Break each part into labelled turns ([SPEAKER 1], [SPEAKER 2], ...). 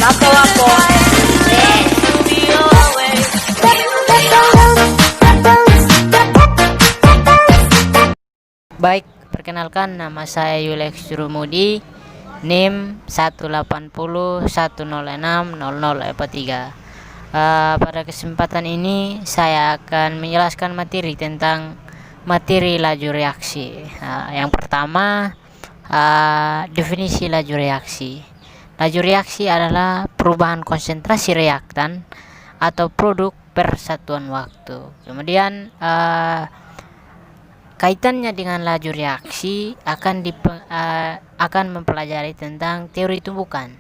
[SPEAKER 1] Lapo-lapo.
[SPEAKER 2] Baik, perkenalkan nama saya Yulex Jurumudi, NIM 18010606043. Pada kesempatan ini saya akan menjelaskan materi tentang materi laju reaksi. Yang pertama, definisi laju reaksi. Laju reaksi adalah perubahan konsentrasi reaktan atau produk per satuan waktu. Kemudian kaitannya dengan laju reaksi akan mempelajari tentang teori tumbukan.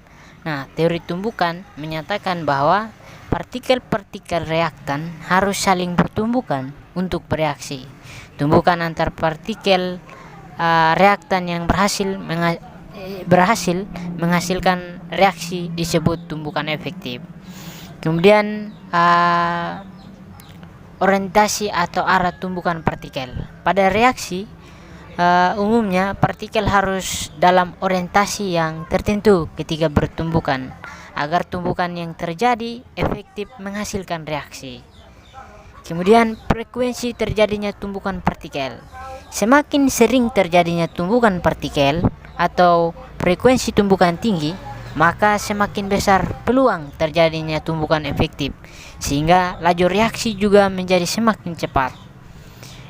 [SPEAKER 2] Nah, teori tumbukan menyatakan bahwa partikel-partikel reaktan harus saling bertumbukan untuk bereaksi. Tumbukan antar partikel reaktan yang berhasil menghasilkan reaksi disebut tumbukan efektif. Kemudian orientasi atau arah tumbukan partikel. Pada reaksi umumnya partikel harus dalam orientasi yang tertentu ketika bertumbukan agar tumbukan yang terjadi efektif menghasilkan reaksi. Kemudian frekuensi terjadinya tumbukan partikel. Semakin sering terjadinya tumbukan partikel atau frekuensi tumbukan tinggi, maka semakin besar peluang terjadinya tumbukan efektif, sehingga laju reaksi juga menjadi semakin cepat.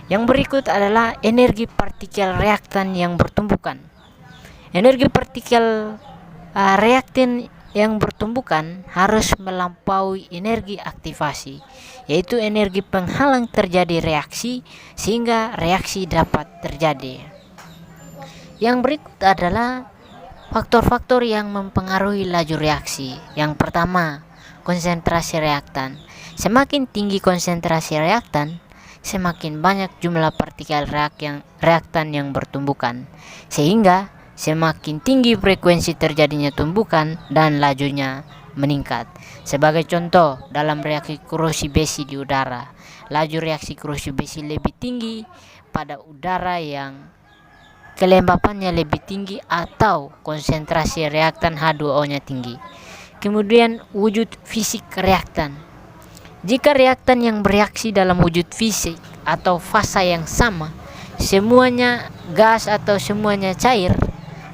[SPEAKER 2] Yang berikut adalah energi partikel reaktan yang bertumbukan. Energi partikel reaktan yang bertumbukan harus melampaui energi aktivasi, yaitu energi penghalang terjadi reaksi sehingga reaksi dapat terjadi. Yang berikut adalah faktor-faktor yang mempengaruhi laju reaksi. Yang pertama, konsentrasi reaktan. Semakin tinggi konsentrasi reaktan, semakin banyak jumlah partikel reaktan yang bertumbukan, sehingga semakin tinggi frekuensi terjadinya tumbukan dan lajunya meningkat. Sebagai contoh, dalam reaksi korosi besi di udara, laju reaksi korosi besi lebih tinggi pada udara yang kelembapannya lebih tinggi atau konsentrasi reaktan H2O-nya tinggi. Kemudian wujud fisik reaktan. Jika reaktan yang bereaksi dalam wujud fisik atau fasa yang sama, semuanya gas atau semuanya cair,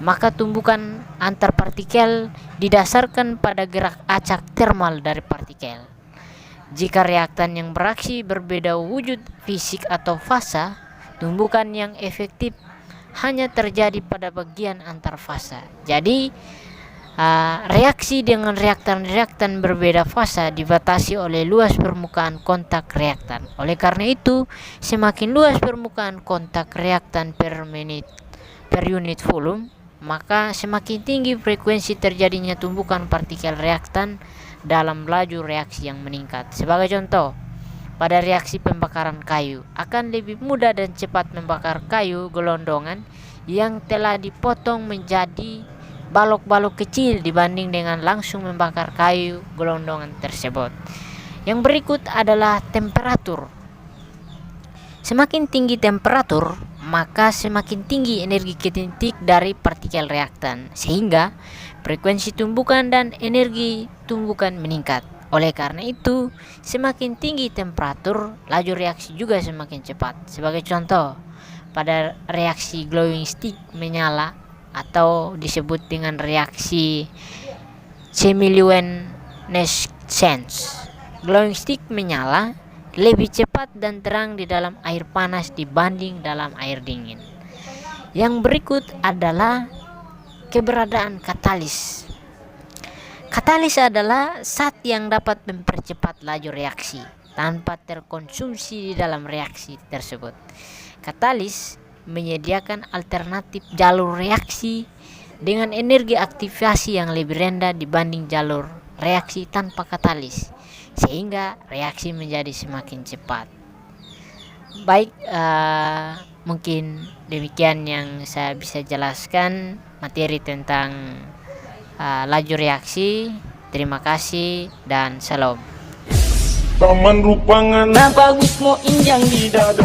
[SPEAKER 2] maka tumbukan antar partikel didasarkan pada gerak acak termal dari partikel. Jika reaktan yang bereaksi berbeda wujud fisik atau fasa, tumbukan yang efektif hanya terjadi pada bagian antar fasa. Jadi reaksi dengan reaktan-reaktan berbeda fasa dibatasi oleh luas permukaan kontak reaktan. Oleh karena itu, semakin luas permukaan kontak reaktan per unit volume, maka semakin tinggi frekuensi terjadinya tumbukan partikel reaktan dalam laju reaksi yang meningkat. Sebagai contoh, pada reaksi pembakaran kayu, akan lebih mudah dan cepat membakar kayu gelondongan yang telah dipotong menjadi balok-balok kecil dibanding dengan langsung membakar kayu gelondongan tersebut. Yang berikut adalah temperatur. Semakin tinggi temperatur, maka semakin tinggi energi kinetik dari partikel reaktan, sehingga frekuensi tumbukan dan energi tumbukan meningkat. Oleh karena itu, semakin tinggi temperatur, laju reaksi juga semakin cepat. Sebagai contoh, pada reaksi glowing stick menyala atau disebut dengan reaksi chemiluminescence. Glowing stick menyala lebih cepat dan terang di dalam air panas dibanding dalam air dingin. Yang berikut adalah keberadaan katalis. Katalis adalah zat yang dapat mempercepat laju reaksi tanpa terkonsumsi di dalam reaksi tersebut. Katalis menyediakan alternatif jalur reaksi dengan energi aktivasi yang lebih rendah dibanding jalur reaksi tanpa katalis, sehingga reaksi menjadi semakin cepat. Baik, mungkin demikian yang saya bisa jelaskan materi tentang laju reaksi. Terima kasih dan salam.
[SPEAKER 3] Taman rupangan bagus mo injang di dada.